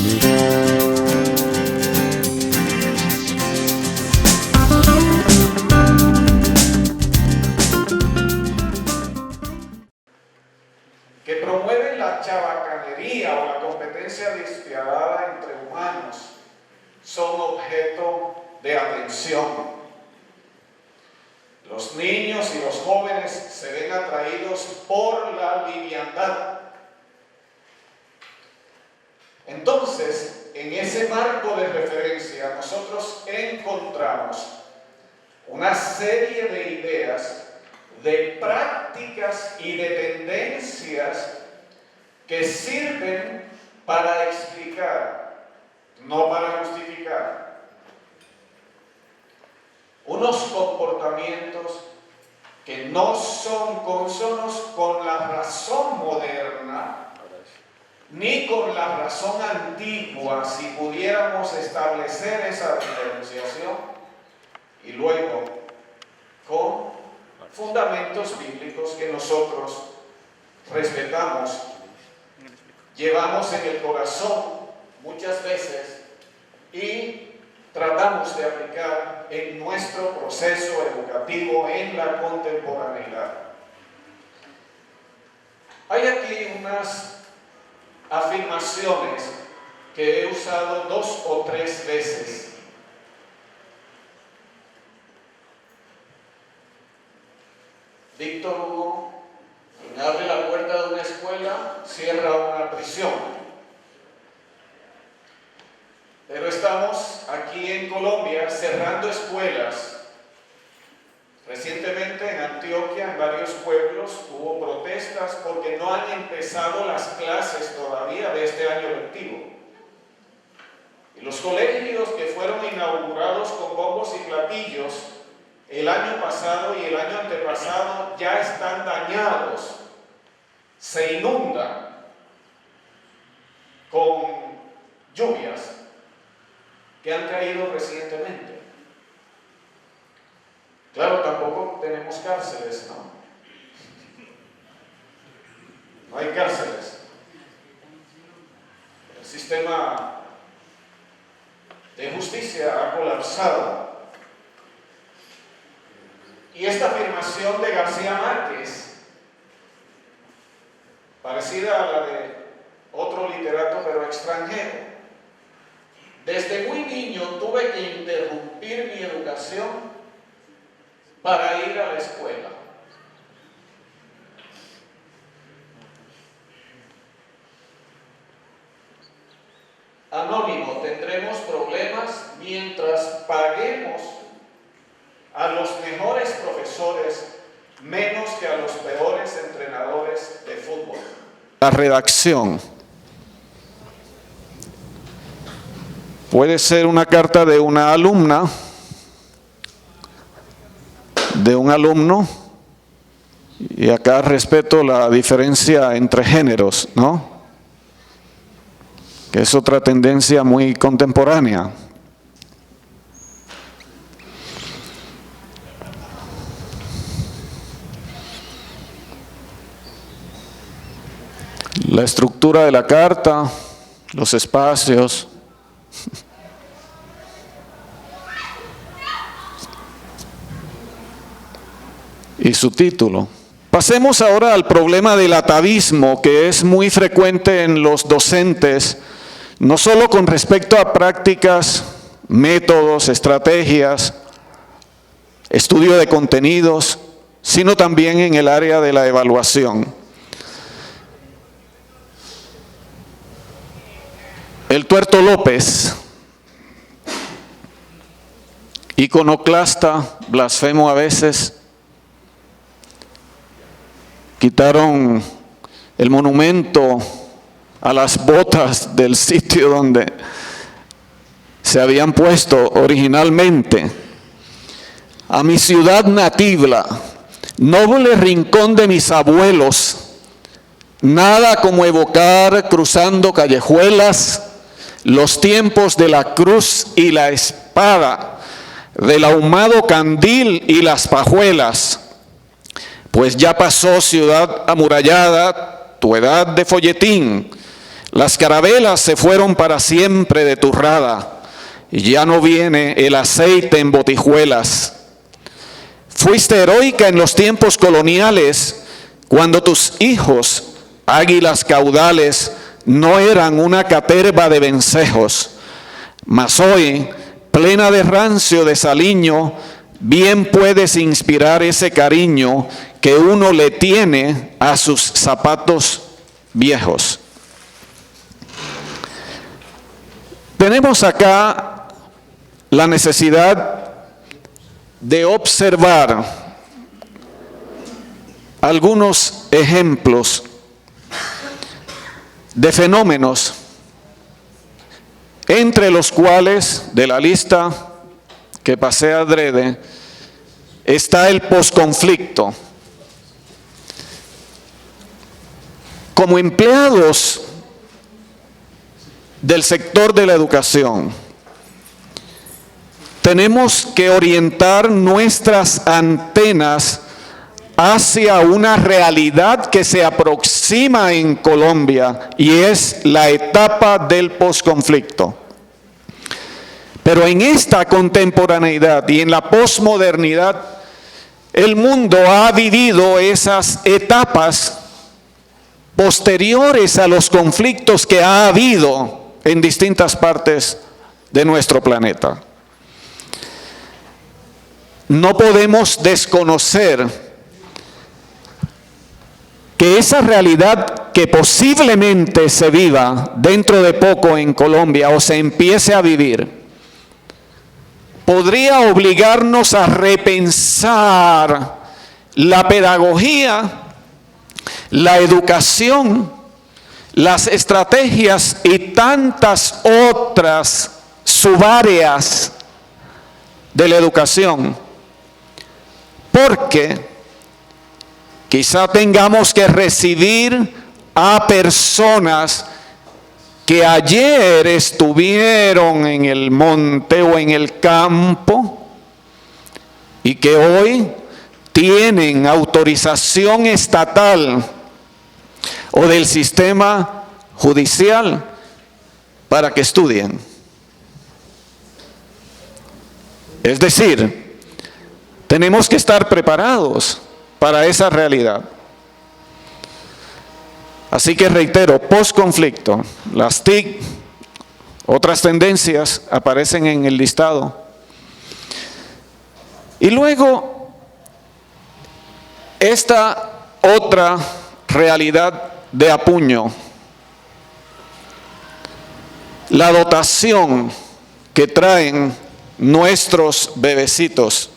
Que promueven la chabacanería o la competencia despiadada entre humanos son objeto de atención. Los niños y los jóvenes se ven atraídos por la liviandad. Entonces, en ese marco de referencia, nosotros encontramos una serie de ideas, de prácticas y de tendencias que sirven para explicar, no para justificar, unos comportamientos que no son consonos con la razón moderna, ni con la razón antigua, si pudiéramos establecer esa diferenciación, y luego con fundamentos bíblicos que nosotros respetamos, llevamos en el corazón muchas veces y tratamos de aplicar en nuestro proceso educativo en la contemporaneidad. Hay aquí unas afirmaciones que he usado 2 o 3 veces. Víctor Hugo, quien abre la puerta de una escuela, cierra una prisión. Pero estamos aquí en Colombia cerrando escuelas. Recientemente en Antioquia, en varios pueblos, hubo protestas porque no han empezado las clases todavía de este año lectivo. Y los colegios que fueron inaugurados con bombos y platillos el año pasado y el año antepasado ya están dañados, se inundan con lluvias que han caído recientemente. Claro, tampoco tenemos cárceles, ¿no? No hay cárceles. El sistema de justicia ha colapsado. Y esta afirmación de García Márquez, parecida a la de otro literato pero extranjero: desde muy niño tuve que interrumpir mi educación para ir a la escuela. Anónimo, tendremos problemas mientras paguemos a los mejores profesores menos que a los peores entrenadores de fútbol. La redacción puede ser una carta de una alumna, de un alumno, y acá respeto la diferencia entre géneros, ¿no? Que es otra tendencia muy contemporánea. La estructura de la carta, los espacios. Y su título. Pasemos ahora al problema del atavismo, que es muy frecuente en los docentes, no solo con respecto a prácticas, métodos, estrategias, estudio de contenidos, sino también en el área de la evaluación. El Tuerto López, iconoclasta, blasfemo a veces, quitaron el monumento a las botas del sitio donde se habían puesto originalmente. A mi ciudad nativa, noble rincón de mis abuelos, nada como evocar cruzando callejuelas los tiempos de la cruz y la espada, del ahumado candil y las pajuelas. Pues ya pasó ciudad amurallada tu edad de folletín, Las carabelas se fueron para siempre de tu rada, y ya no viene el aceite en botijuelas. Fuiste heroica en los tiempos coloniales, cuando tus hijos, águilas caudales, no eran una caterva de vencejos. Mas hoy, plena de rancio desaliño, bien puedes inspirar ese cariño que uno le tiene a sus zapatos viejos. Tenemos acá la necesidad de observar algunos ejemplos de fenómenos, entre los cuales, de la lista que pasé adrede, está el posconflicto. Como empleados del sector de la educación, tenemos que orientar nuestras antenas hacia una realidad que se aproxima en Colombia, y es la etapa del posconflicto. Pero en esta contemporaneidad y en la posmodernidad, el mundo ha vivido esas etapas posteriores a los conflictos que ha habido en distintas partes de nuestro planeta. No podemos desconocer que esa realidad que posiblemente se viva dentro de poco en Colombia o se empiece a vivir, podría obligarnos a repensar la pedagogía, la educación, las estrategias y tantas otras subáreas de la educación, porque quizá tengamos que recibir a personas que ayer estuvieron en el monte o en el campo y que hoy tienen autorización estatal o del sistema judicial para que estudien. Es decir, tenemos que estar preparados para esa realidad. Así que reitero, posconflicto, las TIC, otras tendencias aparecen en el listado. Y luego, esta otra realidad de apuño, la dotación que traen nuestros bebecitos.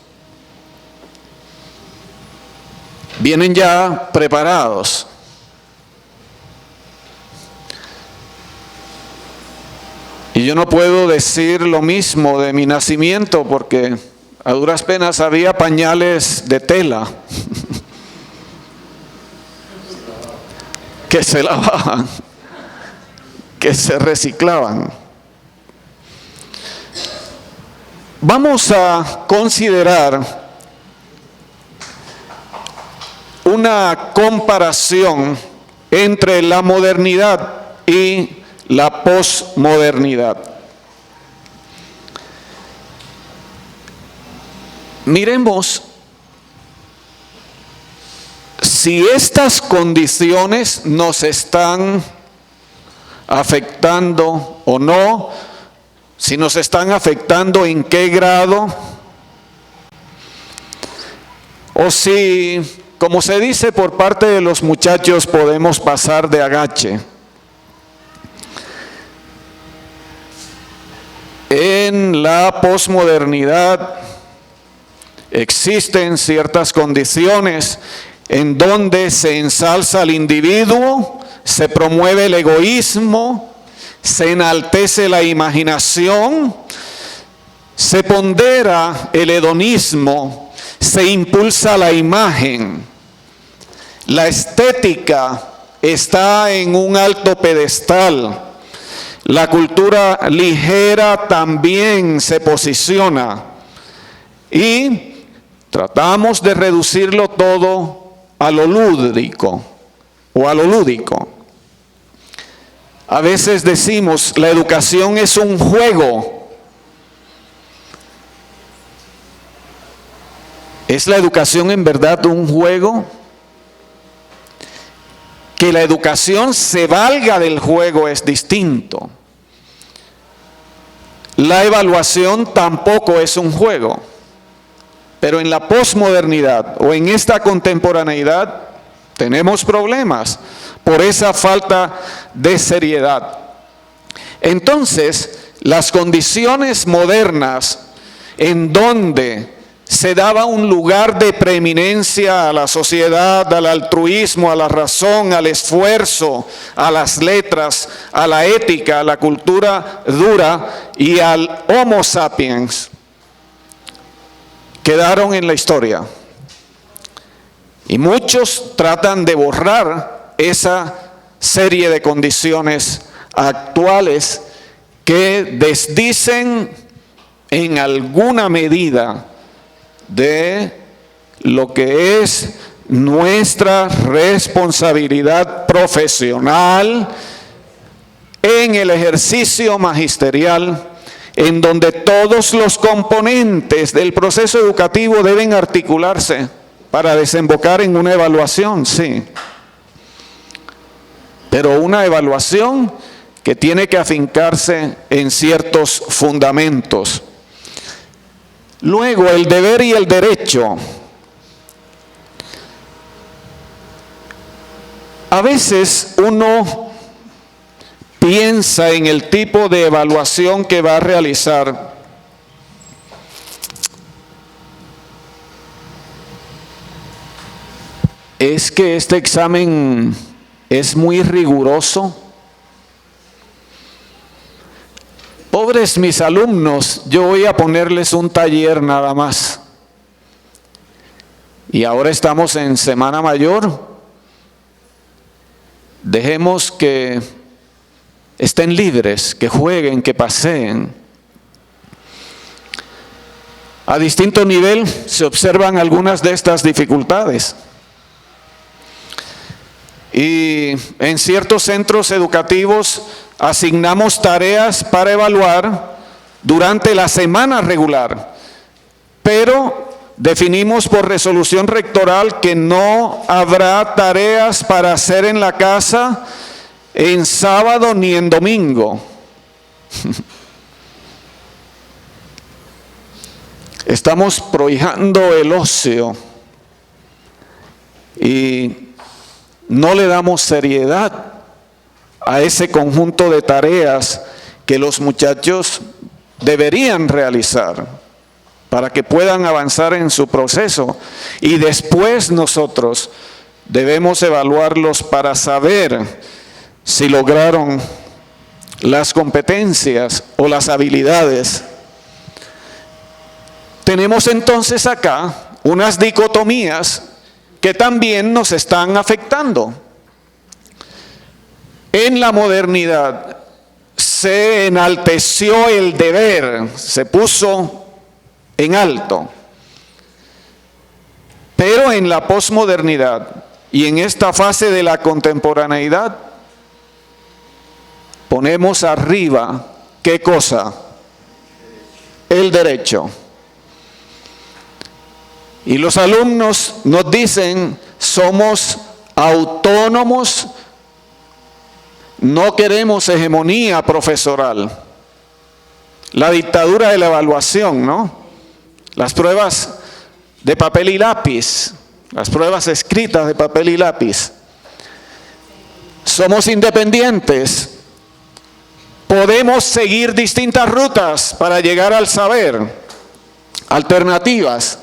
Vienen ya preparados. Y yo no puedo decir lo mismo de mi nacimiento, porque a duras penas había pañales de tela que se lavaban, que se reciclaban. Vamos a considerar una comparación entre la modernidad y la posmodernidad. Miremos si estas condiciones nos están afectando o no, si nos están afectando en qué grado, o si, como se dice por parte de los muchachos, podemos pasar de agache. En la posmodernidad existen ciertas condiciones en donde se ensalza al individuo, se promueve el egoísmo, se enaltece la imaginación, se pondera el hedonismo, se impulsa la imagen. La estética está en un alto pedestal. La cultura ligera también se posiciona y tratamos de reducirlo todo a lo lúdico o a lo lúdico. A veces decimos, la educación es un juego. ¿Es la educación en verdad un juego? Que la educación se valga del juego es distinto. La evaluación tampoco es un juego. Pero en la posmodernidad o en esta contemporaneidad tenemos problemas por esa falta de seriedad. Entonces, las condiciones modernas en donde se daba un lugar de preeminencia a la sociedad, al altruismo, a la razón, al esfuerzo, a las letras, a la ética, a la cultura dura y al Homo sapiens, quedaron en la historia. Y muchos tratan de borrar esa serie de condiciones actuales que desdicen en alguna medida de lo que es nuestra responsabilidad profesional en el ejercicio magisterial, en donde todos los componentes del proceso educativo deben articularse para desembocar en una evaluación, sí. Pero una evaluación que tiene que afincarse en ciertos fundamentos. Luego, el deber y el derecho. A veces uno piensa en el tipo de evaluación que va a realizar. Es que este examen es muy riguroso. Pobres mis alumnos, yo voy a ponerles un taller nada más. Y ahora estamos en Semana Mayor. Dejemos que estén libres, que jueguen, que paseen. A distinto nivel se observan algunas de estas dificultades. Y en ciertos centros educativos asignamos tareas para evaluar durante la semana regular, pero definimos por resolución rectoral que no habrá tareas para hacer en la casa en sábado ni en domingo. Estamos prohijando el ocio y no le damos seriedad a ese conjunto de tareas que los muchachos deberían realizar para que puedan avanzar en su proceso. Y después nosotros debemos evaluarlos para saber si lograron las competencias o las habilidades. Tenemos entonces acá unas dicotomías que también nos están afectando. En la modernidad se enalteció el deber, se puso en alto. Pero en la posmodernidad y en esta fase de la contemporaneidad, ponemos arriba, ¿qué cosa? El derecho. Y los alumnos nos dicen, somos autónomos, no queremos hegemonía profesoral. La dictadura de la evaluación, ¿no? Las pruebas de papel y lápiz, las pruebas escritas de papel y lápiz. Somos independientes. Podemos seguir distintas rutas para llegar al saber, alternativas.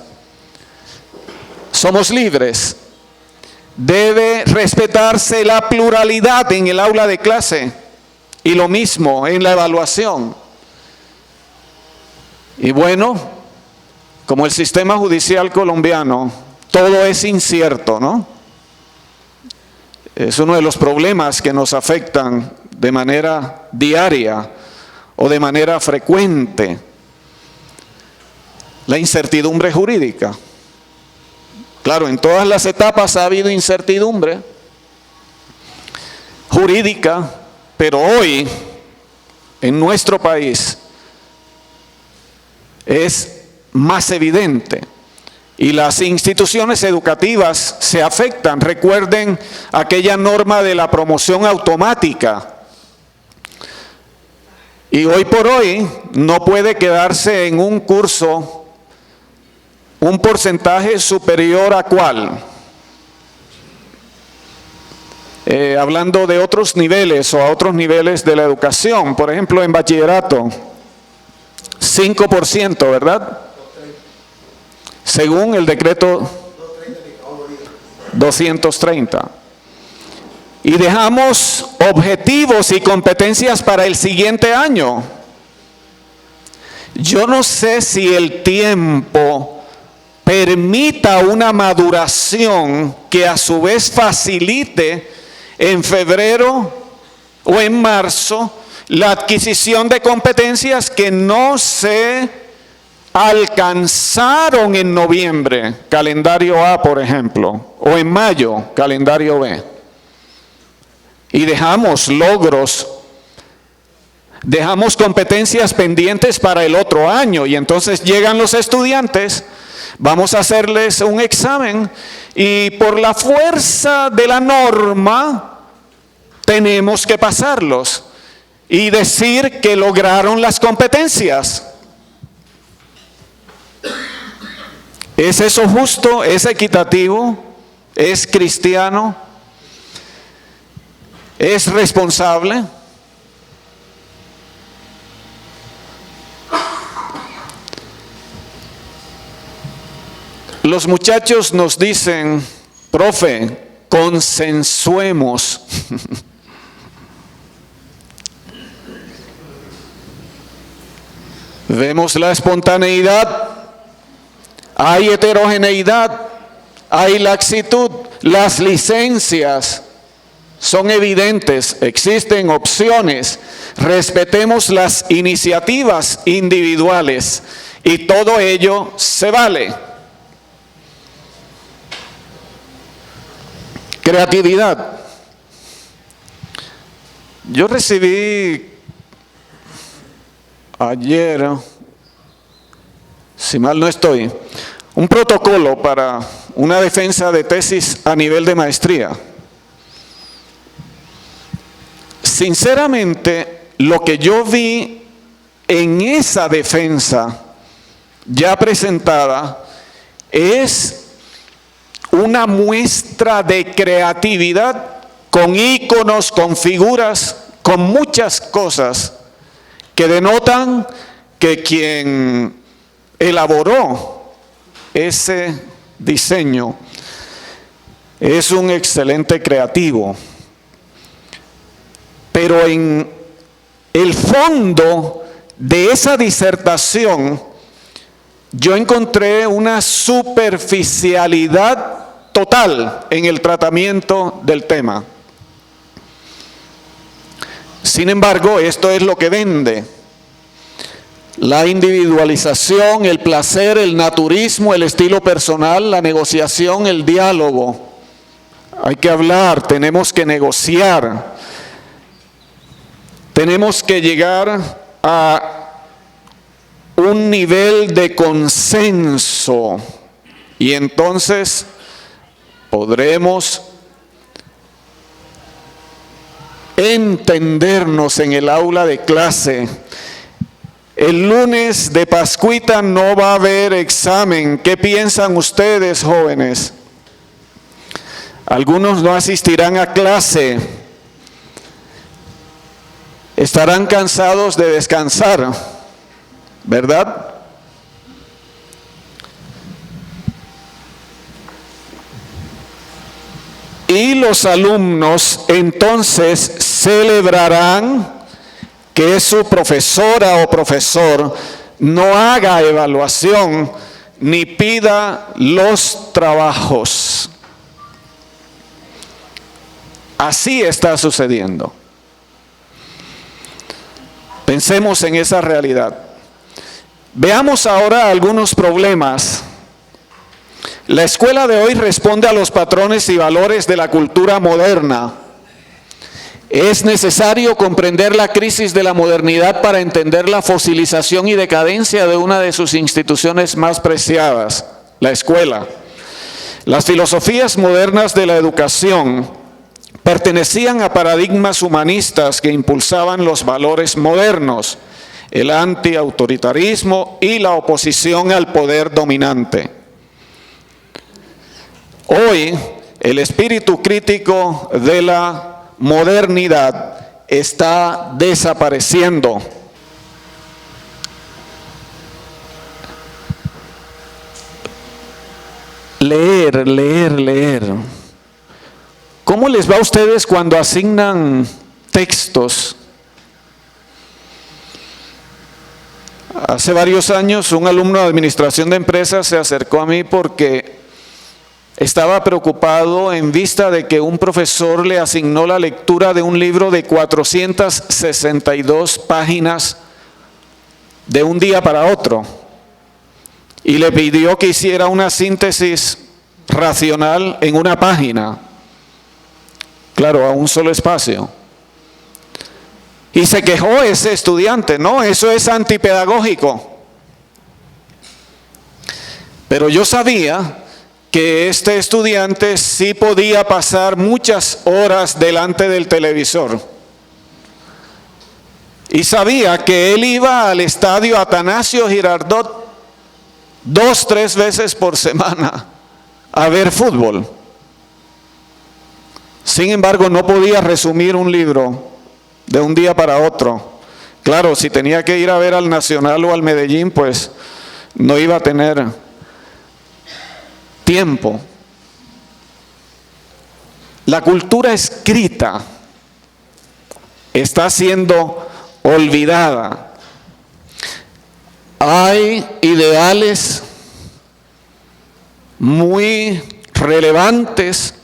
Somos libres. Debe respetarse la pluralidad en el aula de clase y lo mismo en la evaluación. Y bueno, como el sistema judicial colombiano, todo es incierto, ¿no? Es uno de los problemas que nos afectan de manera diaria o de manera frecuente. La incertidumbre jurídica. Claro, en todas las etapas ha habido incertidumbre jurídica, pero hoy en nuestro país es más evidente y las instituciones educativas se afectan. Recuerden aquella norma de la promoción automática. Y hoy por hoy no puede quedarse en un curso un porcentaje superior a ¿cuál? Hablando de otros niveles o a otros niveles de la educación, por ejemplo en bachillerato, 5%, ¿verdad? Según el decreto 230. Y dejamos objetivos y competencias para el siguiente año. Yo no sé si el tiempo permita una maduración que a su vez facilite en febrero o en marzo la adquisición de competencias que no se alcanzaron en noviembre, calendario A por ejemplo, o en mayo, calendario B. Y dejamos logros, dejamos competencias pendientes para el otro año y entonces llegan los estudiantes, vamos a hacerles un examen y por la fuerza de la norma tenemos que pasarlos y decir que lograron las competencias. ¿Es eso justo? ¿Es equitativo? ¿Es cristiano? ¿Es responsable? Los muchachos nos dicen, profe, consensuemos. Vemos la espontaneidad, hay heterogeneidad, hay laxitud, las licencias son evidentes, existen opciones, respetemos las iniciativas individuales y todo ello se vale. Creatividad. Yo recibí ayer, si mal no estoy, un protocolo para una defensa de tesis a nivel de maestría. Sinceramente, lo que yo vi en esa defensa ya presentada es una muestra de creatividad con íconos, con figuras, con muchas cosas que denotan que quien elaboró ese diseño es un excelente creativo. Pero en el fondo de esa disertación yo encontré una superficialidad total en el tratamiento del tema. Sin embargo, esto es lo que vende. La individualización, el placer, el naturismo, el estilo personal, la negociación, el diálogo. Hay que hablar, tenemos que negociar. Tenemos que llegar a un nivel de consenso y entonces podremos entendernos en el aula de clase. El lunes de Pascuita no va a haber examen. ¿Qué piensan ustedes, jóvenes? Algunos no asistirán a clase. Estarán cansados de descansar, ¿verdad? Y los alumnos entonces celebrarán que su profesora o profesor no haga evaluación ni pida los trabajos. Así está sucediendo. Pensemos en esa realidad. Veamos ahora algunos problemas. La escuela de hoy responde a los patrones y valores de la cultura moderna. Es necesario comprender la crisis de la modernidad para entender la fosilización y decadencia de una de sus instituciones más preciadas, la escuela. Las filosofías modernas de la educación pertenecían a paradigmas humanistas que impulsaban los valores modernos, el antiautoritarismo y la oposición al poder dominante. Hoy, el espíritu crítico de la modernidad está desapareciendo. Leer. ¿Cómo les va a ustedes cuando asignan textos? Hace varios años un alumno de administración de empresas se acercó a mí porque estaba preocupado en vista de que un profesor le asignó la lectura de un libro de 462 páginas de un día para otro y le pidió que hiciera una síntesis racional en una página, claro, a un solo espacio. Y se quejó ese estudiante, no, eso es antipedagógico. Pero yo sabía que este estudiante sí podía pasar muchas horas delante del televisor. Y sabía que él iba al estadio Atanasio Girardot 2-3 veces por semana a ver fútbol. Sin embargo, no podía resumir un libro de un día para otro. Claro, si tenía que ir a ver al Nacional o al Medellín, pues no iba a tener tiempo. La cultura escrita está siendo olvidada. Hay ideales muy relevantes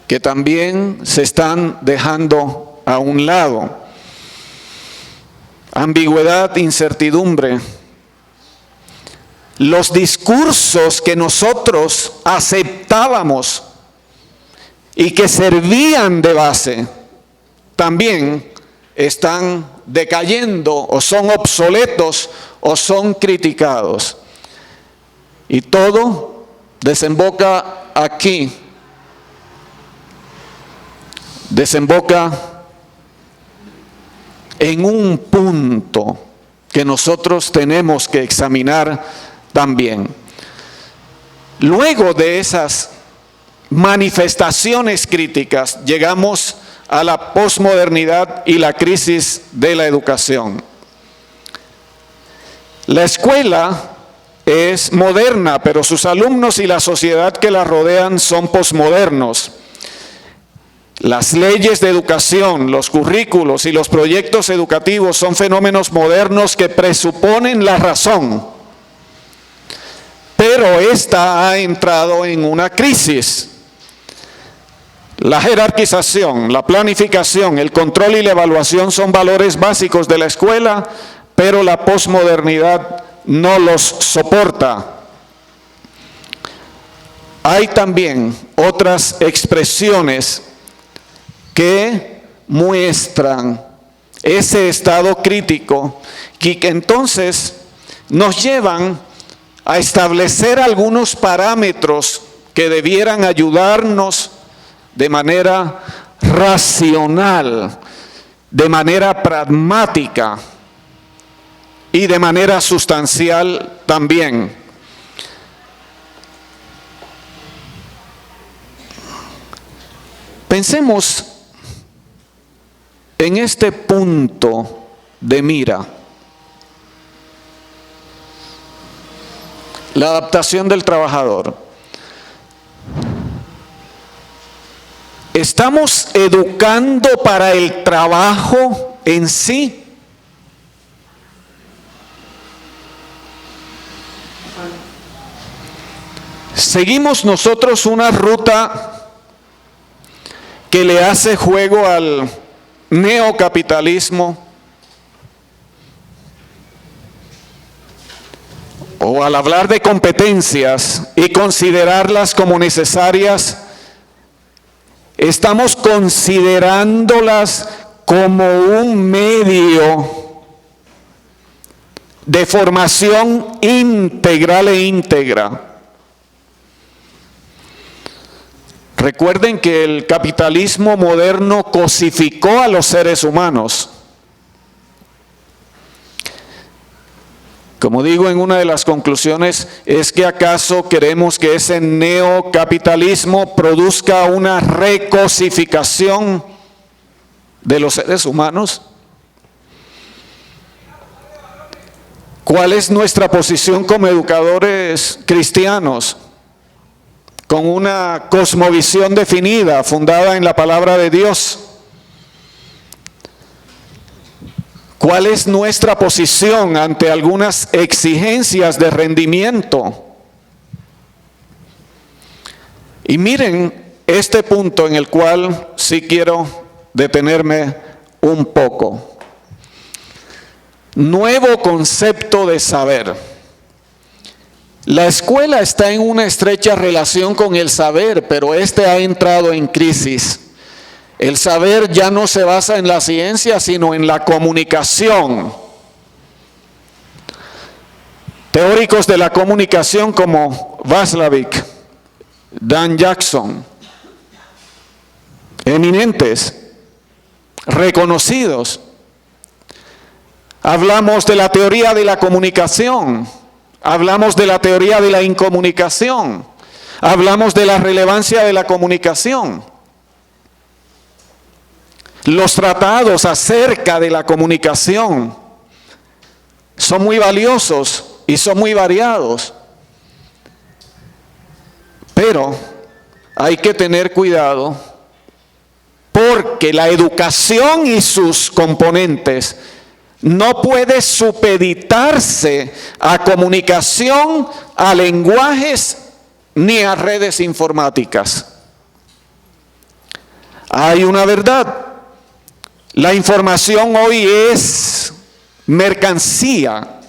que también se están dejando a un lado. Ambigüedad, incertidumbre. Los discursos que nosotros aceptábamos y que servían de base también están decayendo o son obsoletos o son criticados. Y todo desemboca aquí. Desemboca en un punto que nosotros tenemos que examinar también. Luego de esas manifestaciones críticas, llegamos a la posmodernidad y la crisis de la educación. La escuela es moderna, pero sus alumnos y la sociedad que la rodean son posmodernos. Las leyes de educación, los currículos y los proyectos educativos son fenómenos modernos que presuponen la razón, pero esta ha entrado en una crisis. La jerarquización, la planificación, el control y la evaluación son valores básicos de la escuela, pero la posmodernidad no los soporta. Hay también otras expresiones que muestran ese estado crítico y que entonces nos llevan a establecer algunos parámetros que debieran ayudarnos de manera racional, de manera pragmática y de manera sustancial también. Pensemos en este punto de mira. La adaptación del trabajador. ¿Estamos educando para el trabajo en sí? ¿Seguimos nosotros una ruta que le hace juego al neocapitalismo? O al hablar de competencias y considerarlas como necesarias, estamos considerándolas como un medio de formación integral e íntegra. Recuerden que el capitalismo moderno cosificó a los seres humanos. Como digo en una de las conclusiones, ¿es que acaso queremos que ese neocapitalismo produzca una recosificación de los seres humanos? ¿Cuál es nuestra posición como educadores cristianos? Con una cosmovisión definida, fundada en la palabra de Dios. ¿Cuál es nuestra posición ante algunas exigencias de rendimiento? Y miren este punto en el cual sí quiero detenerme un poco. Nuevo concepto de saber. La escuela está en una estrecha relación con el saber, pero este ha entrado en crisis. El saber ya no se basa en la ciencia, sino en la comunicación. Teóricos de la comunicación como Václavic, Dan Jackson, eminentes, reconocidos. Hablamos de la teoría de la comunicación. Hablamos de la teoría de la incomunicación. Hablamos de la relevancia de la comunicación. Los tratados acerca de la comunicación son muy valiosos y son muy variados. Pero hay que tener cuidado porque la educación y sus componentes no puede supeditarse a comunicación, a lenguajes ni a redes informáticas. Hay una verdad. La información hoy es mercancía.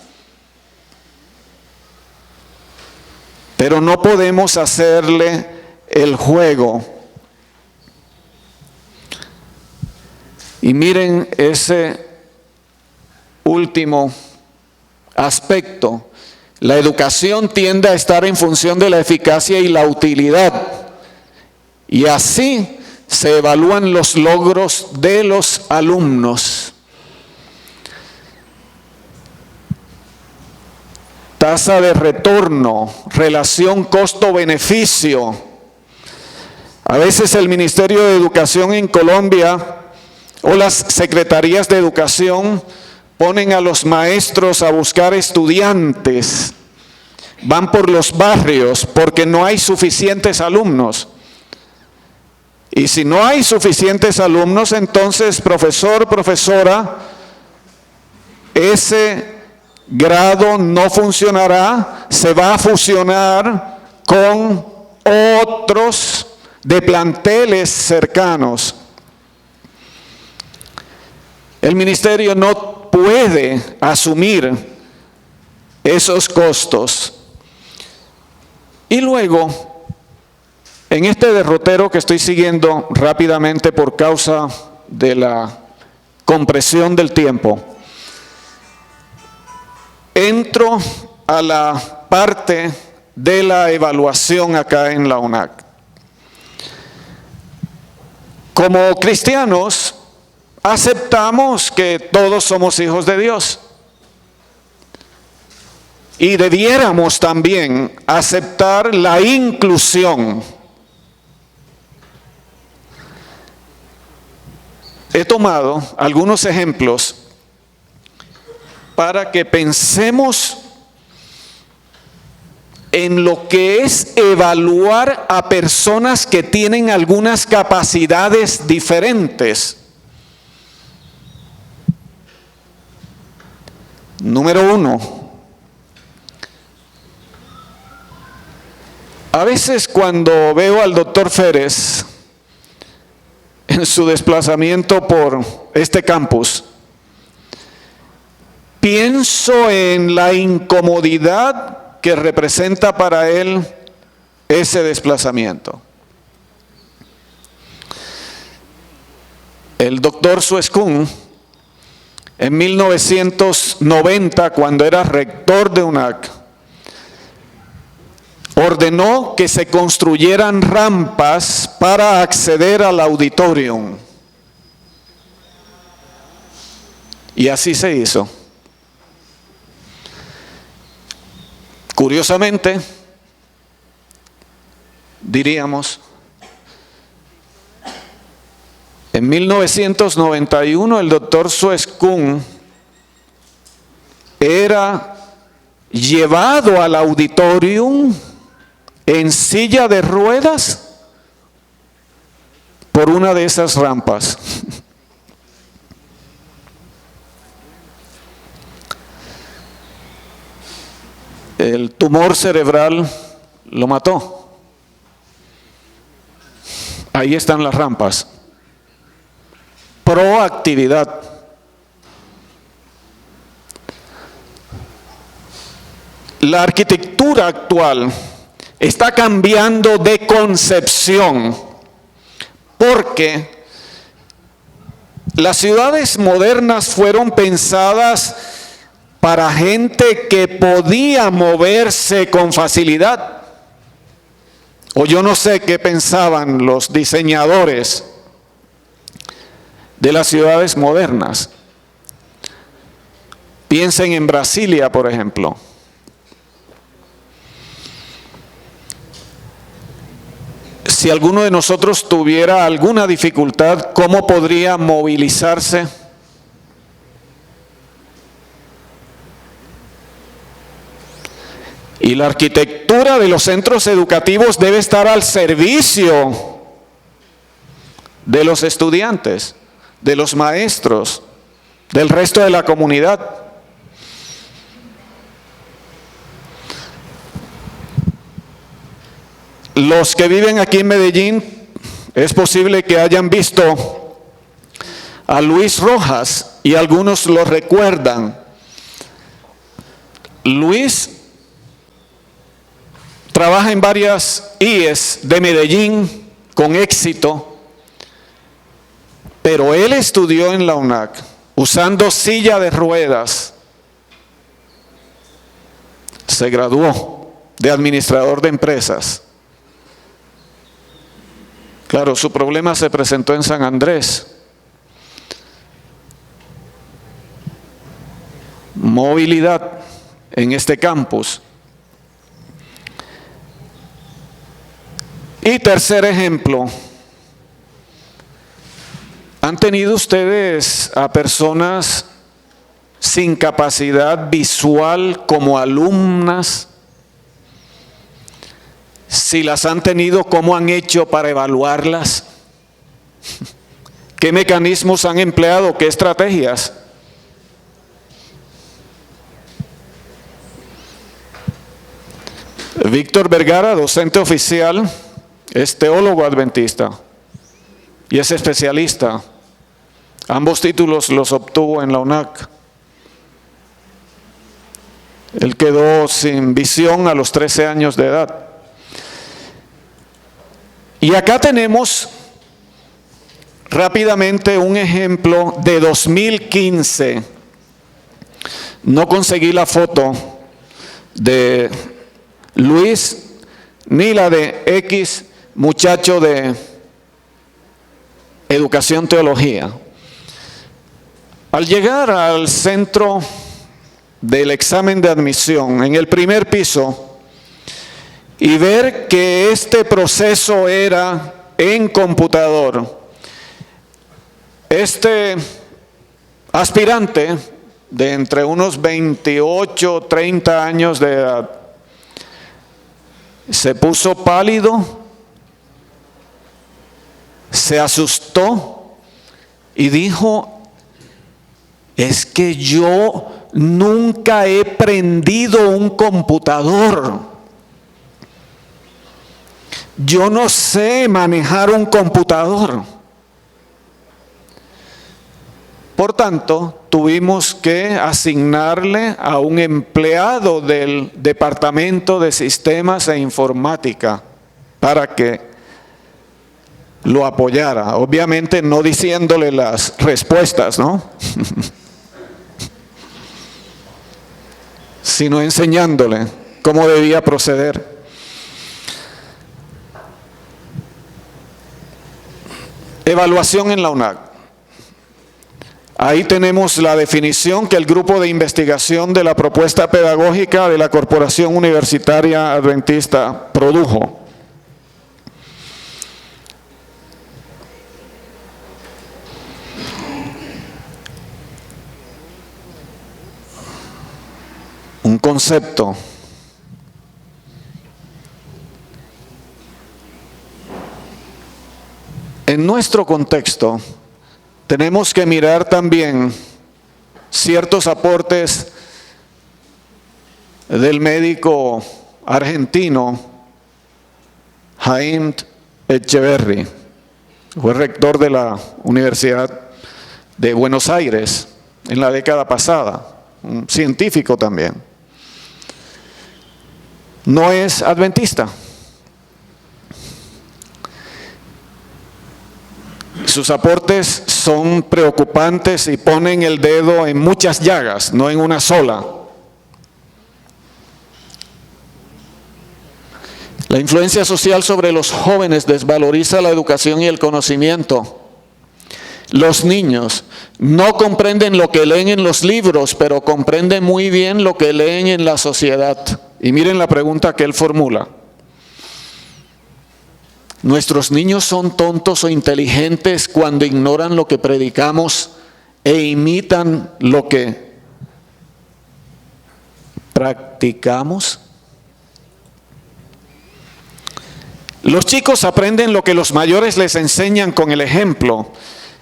Pero no podemos hacerle el juego. Y miren ese último aspecto. La educación tiende a estar en función de la eficacia y la utilidad. Y así se evalúan los logros de los alumnos. Tasa de retorno, relación costo-beneficio. A veces el Ministerio de Educación en Colombia o las secretarías de educación ponen a los maestros a buscar estudiantes. Van por los barrios porque no hay suficientes alumnos. Y si no hay suficientes alumnos, entonces profesor, profesora, ese grado no funcionará, se va a fusionar con otros de planteles cercanos. El ministerio no puede asumir esos costos. Y luego, en este derrotero que estoy siguiendo rápidamente por causa de la compresión del tiempo, entro a la parte de la evaluación acá en la UNAC. Como cristianos, aceptamos que todos somos hijos de Dios. Y debiéramos también aceptar la inclusión. He tomado algunos ejemplos para que pensemos en lo que es evaluar a personas que tienen algunas capacidades diferentes. Número 1. A veces cuando veo al doctor Férez en su desplazamiento por este campus, pienso en la incomodidad que representa para él ese desplazamiento. el doctor Suescún, en 1990, cuando era rector de UNAC, ordenó que se construyeran rampas para acceder al auditorium. Y así se hizo. Curiosamente, diríamos, en 1991 el doctor Suescún era llevado al auditorium en silla de ruedas por una de esas rampas. El tumor cerebral lo mató. Ahí están las rampas. Proactividad. La arquitectura actual está cambiando de concepción porque las ciudades modernas fueron pensadas para gente que podía moverse con facilidad. O yo no sé qué pensaban los diseñadores de las ciudades modernas. Piensen en Brasilia, por ejemplo. Si alguno de nosotros tuviera alguna dificultad, ¿cómo podría movilizarse? Y la arquitectura de los centros educativos debe estar al servicio de los estudiantes, de los maestros, del resto de la comunidad. Los que viven aquí en Medellín, es posible que hayan visto a Luis Rojas y algunos lo recuerdan. Luis trabaja en varias IES de Medellín con éxito, pero él estudió en la UNAC usando silla de ruedas. Se graduó de administrador de empresas. Claro, su problema se presentó en San Andrés. Movilidad en este campus. Y tercer ejemplo, ¿han tenido ustedes a personas sin capacidad visual como alumnas? Si las han tenido, ¿cómo han hecho para evaluarlas? ¿Qué mecanismos han empleado? ¿Qué estrategias? Víctor Vergara, docente oficial, es teólogo adventista y es especialista. Ambos títulos los obtuvo en la UNAC. Él quedó sin visión a los 13 años de edad. Y acá tenemos rápidamente un ejemplo de 2015. No conseguí la foto de Luis ni la de X muchacho de educación teología. Al llegar al centro del examen de admisión, en el primer piso, y ver que este proceso era en computador, este aspirante de entre unos 28, 30 años de edad, se puso pálido, se asustó y dijo: es que yo nunca he prendido un computador. Yo no sé manejar un computador. Por tanto, tuvimos que asignarle a un empleado del Departamento de Sistemas e Informática para que lo apoyara. Obviamente no diciéndole las respuestas, ¿no? Sino enseñándole cómo debía proceder. Evaluación en la UNAC. Ahí tenemos la definición que el grupo de investigación de la propuesta pedagógica de la Corporación Universitaria Adventista produjo. Un concepto. En nuestro contexto, tenemos que mirar también ciertos aportes del médico argentino Jaime Echeverry, fue rector de la Universidad de Buenos Aires en la década pasada, un científico también. No es adventista. Sus aportes son preocupantes y ponen el dedo en muchas llagas, no en una sola. La influencia social sobre los jóvenes desvaloriza la educación y el conocimiento. Los niños no comprenden lo que leen en los libros, pero comprenden muy bien lo que leen en la sociedad. Y miren la pregunta que él formula. ¿Nuestros niños son tontos o inteligentes cuando ignoran lo que predicamos e imitan lo que practicamos? Los chicos aprenden lo que los mayores les enseñan con el ejemplo.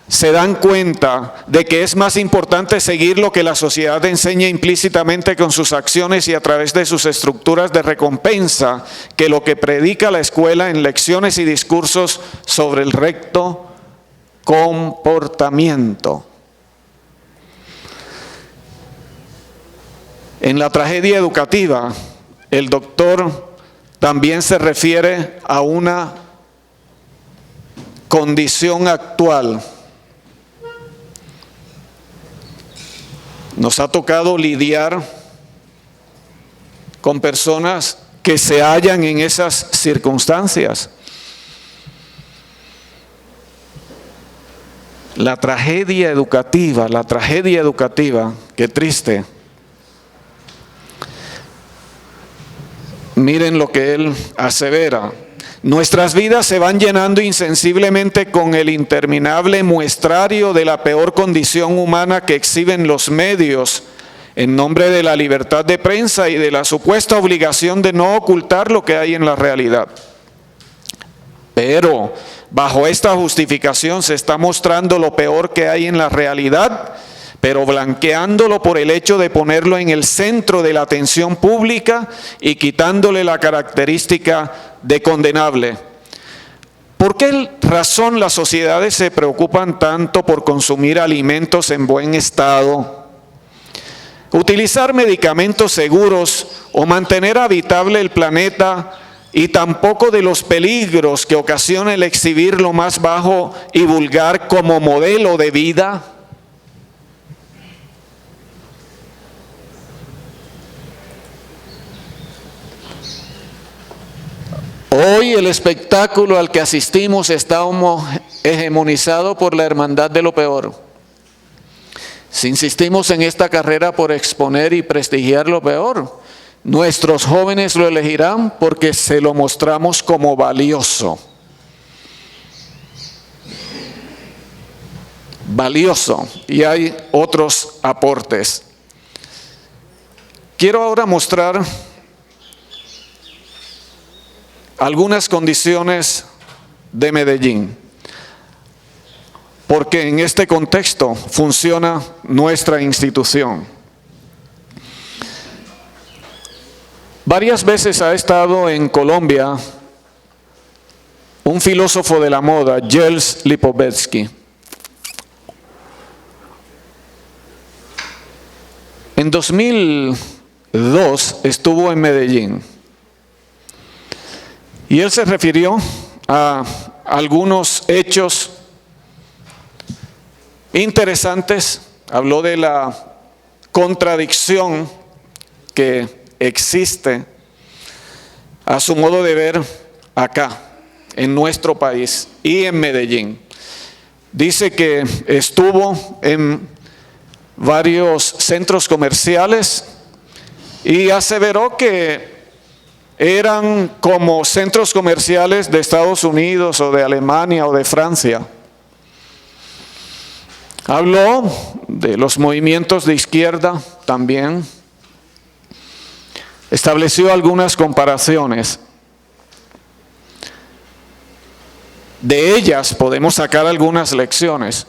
Se dan cuenta de que es más importante seguir lo que la sociedad enseña implícitamente con sus acciones y a través de sus estructuras de recompensa que lo que predica la escuela en lecciones y discursos sobre el recto comportamiento. En la tragedia educativa, el doctor también se refiere a una condición actual. Nos ha tocado lidiar con personas que se hallan en esas circunstancias. La tragedia educativa, qué triste. Miren lo que él asevera. Nuestras vidas se van llenando insensiblemente con el interminable muestrario de la peor condición humana que exhiben los medios en nombre de la libertad de prensa y de la supuesta obligación de no ocultar lo que hay en la realidad. Pero bajo esta justificación se está mostrando lo peor que hay en la realidad, pero blanqueándolo por el hecho de ponerlo en el centro de la atención pública y quitándole la característica de condenable. ¿Por qué razón las sociedades se preocupan tanto por consumir alimentos en buen estado, utilizar medicamentos seguros o mantener habitable el planeta, y tampoco de los peligros que ocasiona el exhibir lo más bajo y vulgar como modelo de vida? Hoy el espectáculo al que asistimos está hegemonizado por la hermandad de lo peor. Si insistimos en esta carrera por exponer y prestigiar lo peor, nuestros jóvenes lo elegirán porque se lo mostramos como valioso. Valioso. Y hay otros aportes. Quiero ahora mostrar algunas condiciones de Medellín, porque en este contexto funciona nuestra institución. Varias veces ha estado en Colombia un filósofo de la moda, Gilles Lipovetsky. En 2002 estuvo en Medellín y él se refirió a algunos hechos interesantes, habló de la contradicción que existe a su modo de ver acá, en nuestro país y en Medellín. Dice que estuvo en varios centros comerciales y aseveró que eran como centros comerciales de Estados Unidos o de Alemania o de Francia. Habló de los movimientos de izquierda también. Estableció algunas comparaciones. De ellas podemos sacar algunas lecciones.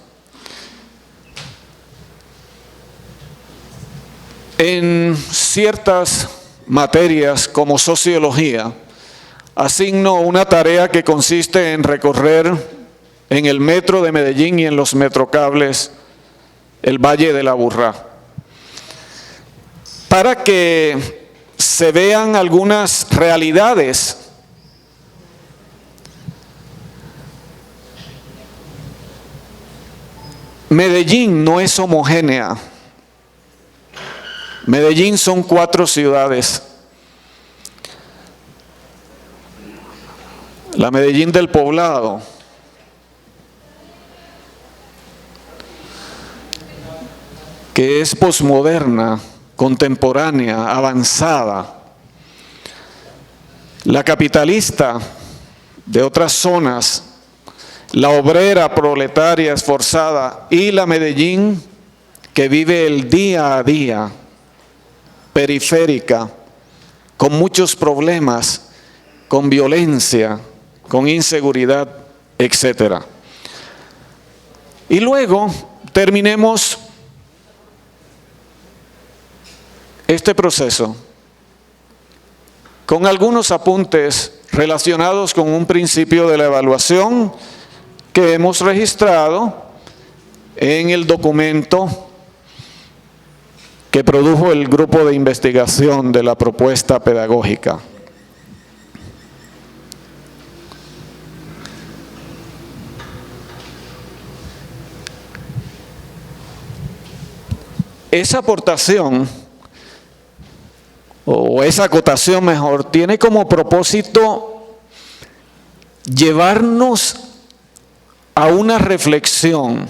En ciertas materias como sociología, asigno una tarea que consiste en recorrer en el metro de Medellín y en los metrocables el Valle de la Aburrá, para que se vean algunas realidades Medellín no es homogénea. Medellín son 4 ciudades. La Medellín del Poblado, que es posmoderna, contemporánea, avanzada. La capitalista de otras zonas, la obrera proletaria esforzada, y la Medellín que vive el día a día, periférica, con muchos problemas, con violencia, con inseguridad, etc. Y luego terminemos este proceso con algunos apuntes relacionados con un principio de la evaluación que hemos registrado en el documento que produjo el grupo de investigación de la propuesta pedagógica. Esa aportación, o esa acotación mejor, tiene como propósito llevarnos a una reflexión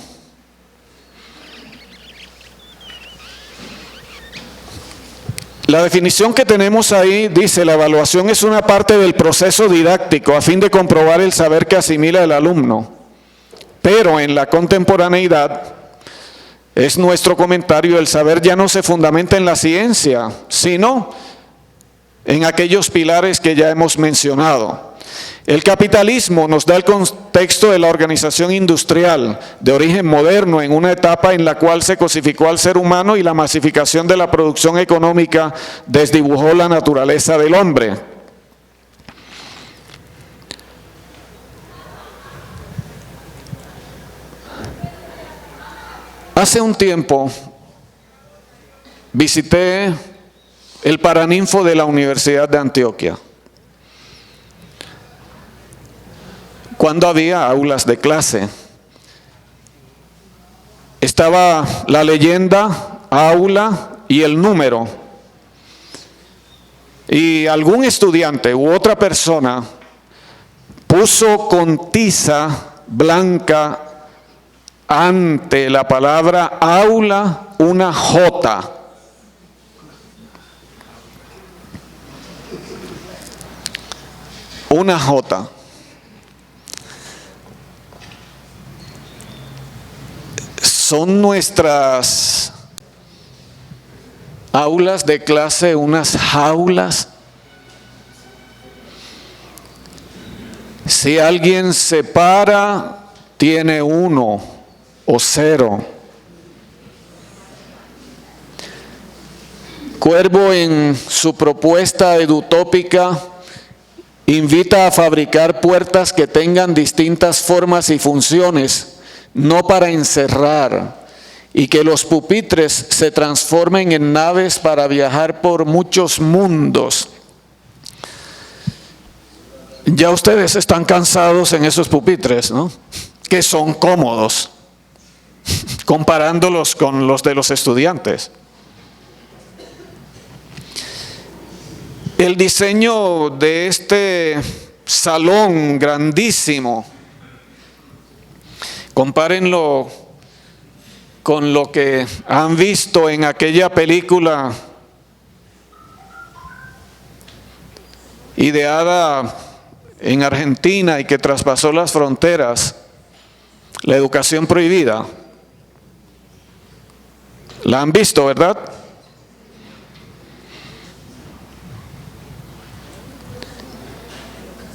La definición que tenemos ahí dice: la evaluación es una parte del proceso didáctico a fin de comprobar el saber que asimila el alumno. Pero en la contemporaneidad, es nuestro comentario, el saber ya no se fundamenta en la ciencia, sino en aquellos pilares que ya hemos mencionado. El capitalismo nos da el contexto de la organización industrial de origen moderno en una etapa en la cual se cosificó al ser humano y la masificación de la producción económica desdibujó la naturaleza del hombre. Hace un tiempo visité el Paraninfo de la Universidad de Antioquia, cuando había aulas de clase. Estaba la leyenda, aula y el número. Y algún estudiante u otra persona puso con tiza blanca ante la palabra aula una J. Una J. ¿Son nuestras aulas de clase unas jaulas? Si alguien se para, tiene 1 o 0. Cuervo, en su propuesta edutópica, invita a fabricar puertas que tengan distintas formas y funciones, no para encerrar, y que los pupitres se transformen en naves para viajar por muchos mundos. Ya ustedes están cansados en esos pupitres, ¿no? Que son cómodos, comparándolos con los de los estudiantes. El diseño de este salón grandísimo, compárenlo con lo que han visto en aquella película ideada en Argentina y que traspasó las fronteras, La educación prohibida. ¿La han visto, verdad?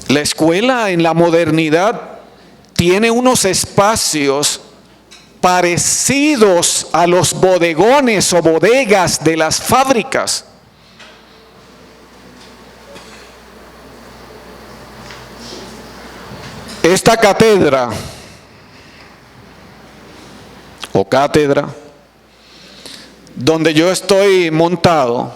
La escuela en la modernidad tiene unos espacios parecidos a los bodegones o bodegas de las fábricas. Esta cátedra o cátedra donde yo estoy montado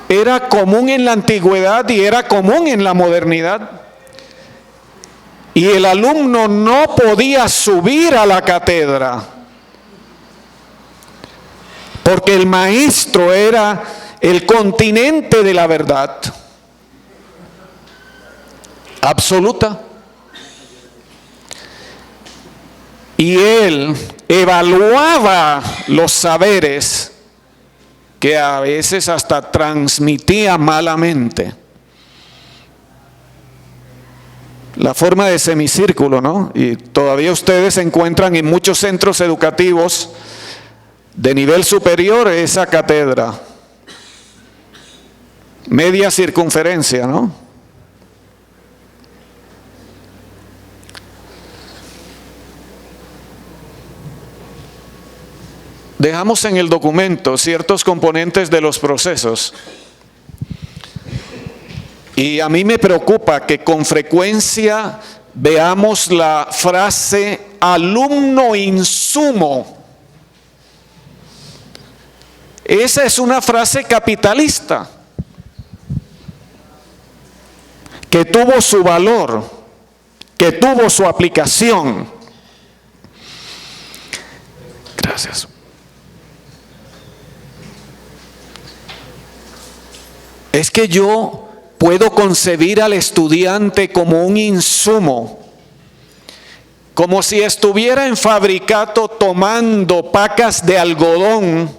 era común en la antigüedad y era común en la modernidad. Y el alumno no podía subir a la cátedra porque el maestro era el continente de la verdad absoluta. Y él evaluaba los saberes que a veces hasta transmitía malamente. La forma de semicírculo, ¿no? Y todavía ustedes encuentran en muchos centros educativos de nivel superior esa cátedra. Media circunferencia, ¿no? Dejamos en el documento ciertos componentes de los procesos. Y a mí me preocupa que con frecuencia veamos la frase alumno insumo. Esa es una frase capitalista que tuvo su valor, que tuvo su aplicación. Gracias. Es que yo puedo concebir al estudiante como un insumo, como si estuviera en fabricato tomando pacas de algodón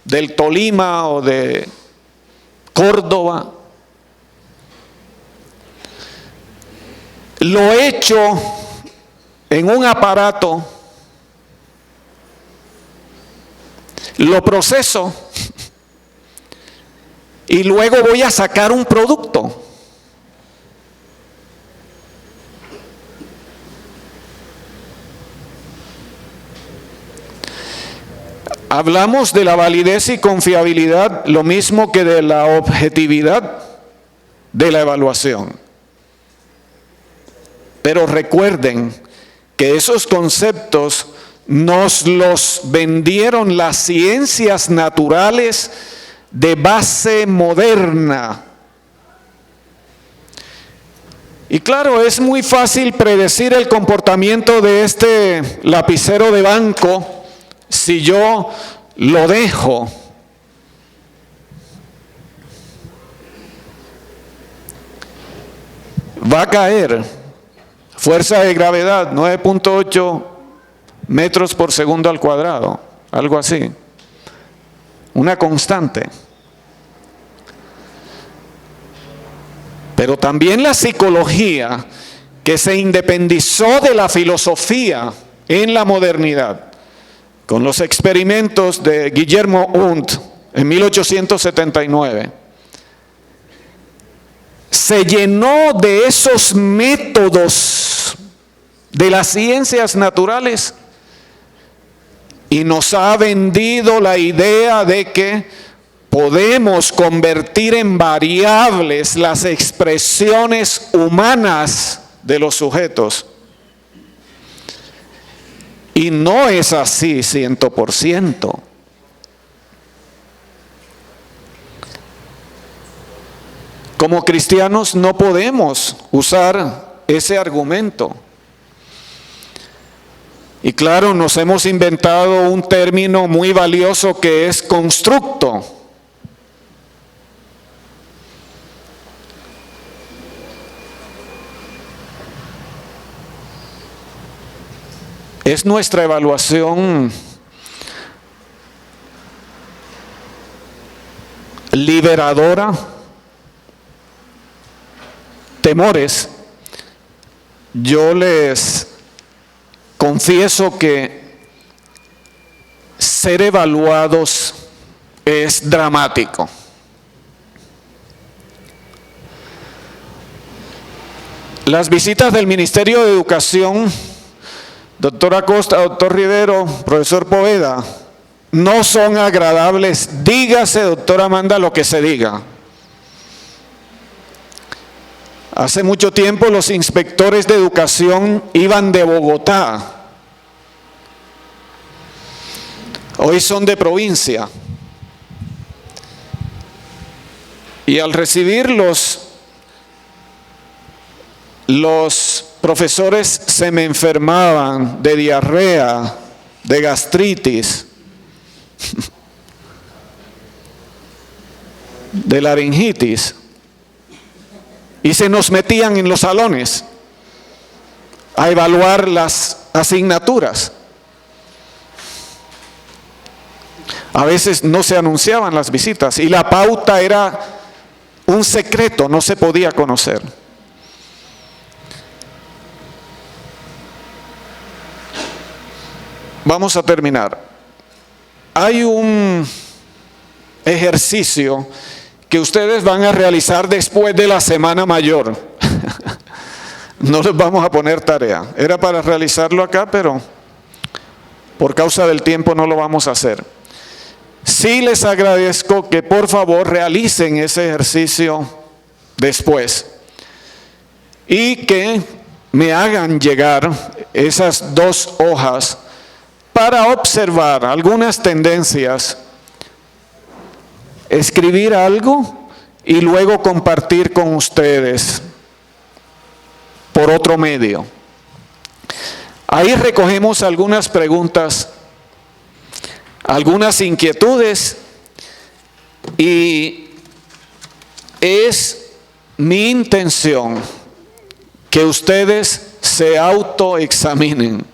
del Tolima o de Córdoba. Lo echo en un aparato, lo proceso y luego voy a sacar un producto. Hablamos de la validez y confiabilidad, lo mismo que de la objetividad de la evaluación. Pero recuerden que esos conceptos nos los vendieron las ciencias naturales de base moderna. Y claro, es muy fácil predecir el comportamiento de este lapicero de banco si yo lo dejo. Va a caer. Fuerza de gravedad, 9.8 metros por segundo al cuadrado, algo así. Una constante. Pero también la psicología, que se independizó de la filosofía en la modernidad, con los experimentos de Guillermo Wundt en 1879, se llenó de esos métodos de las ciencias naturales y nos ha vendido la idea de que podemos convertir en variables las expresiones humanas de los sujetos. Y no es así 100%. Como cristianos no podemos usar ese argumento. Y claro, nos hemos inventado un término muy valioso que es constructo. Es nuestra evaluación liberadora. Temores. Yo les confieso que ser evaluados es dramático. Las visitas del Ministerio de Educación, doctora Costa, doctor Rivero, profesor Poveda, no son agradables. Dígase, doctora Amanda, lo que se diga. Hace mucho tiempo los inspectores de educación iban de Bogotá. Hoy son de provincia. Y al recibirlos, los profesores se me enfermaban de diarrea, de gastritis, de laringitis. Y se nos metían en los salones a evaluar las asignaturas. A veces no se anunciaban las visitas y la pauta era un secreto, no se podía conocer. Vamos a terminar. Hay un ejercicio que ustedes van a realizar después de la Semana Mayor. No les vamos a poner tarea. Era para realizarlo acá, pero por causa del tiempo no lo vamos a hacer. Sí les agradezco que por favor realicen ese ejercicio después y que me hagan llegar esas 2 hojas para observar algunas tendencias, escribir algo y luego compartir con ustedes por otro medio. Ahí recogemos algunas preguntas, algunas inquietudes, y es mi intención que ustedes se autoexaminen.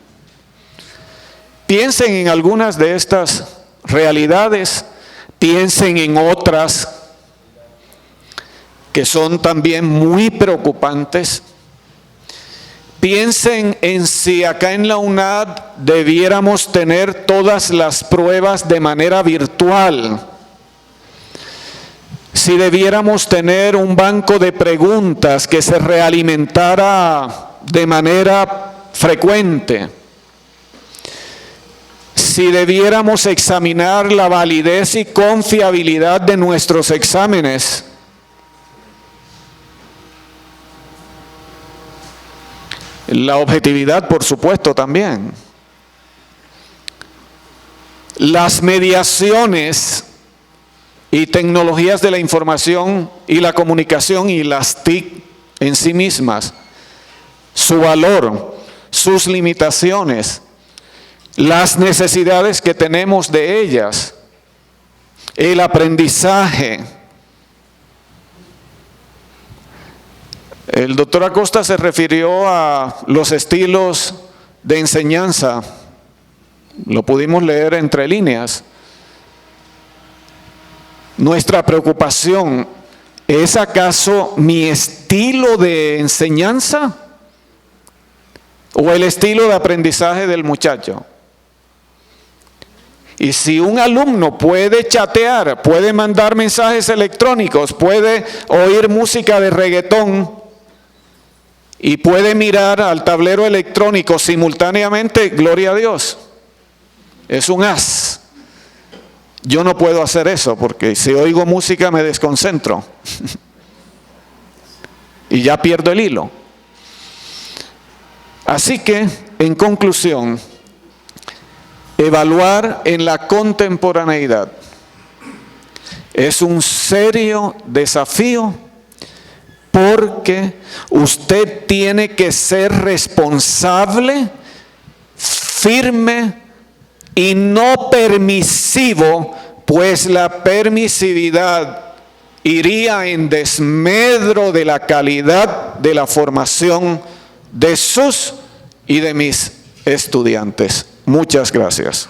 Piensen en algunas de estas realidades, piensen en otras que son también muy preocupantes. Piensen en si acá en la UNAD debiéramos tener todas las pruebas de manera virtual. Si debiéramos tener un banco de preguntas que se realimentara de manera frecuente. Si debiéramos examinar la validez y confiabilidad de nuestros exámenes. La objetividad, por supuesto, también. Las mediaciones y tecnologías de la información y la comunicación y las TIC en sí mismas, su valor, sus limitaciones, las necesidades que tenemos de ellas, el aprendizaje. El doctor Acosta se refirió a los estilos de enseñanza, lo pudimos leer entre líneas. Nuestra preocupación, ¿es acaso mi estilo de enseñanza o el estilo de aprendizaje del muchacho? Y si un alumno puede chatear, puede mandar mensajes electrónicos, puede oír música de reggaetón y puede mirar al tablero electrónico simultáneamente, gloria a Dios, es un as. Yo no puedo hacer eso porque si oigo música me desconcentro y ya pierdo el hilo. Así que, en conclusión, evaluar en la contemporaneidad es un serio desafío porque usted tiene que ser responsable, firme y no permisivo, pues la permisividad iría en desmedro de la calidad de la formación de sus y de mis estudiantes. Muchas gracias.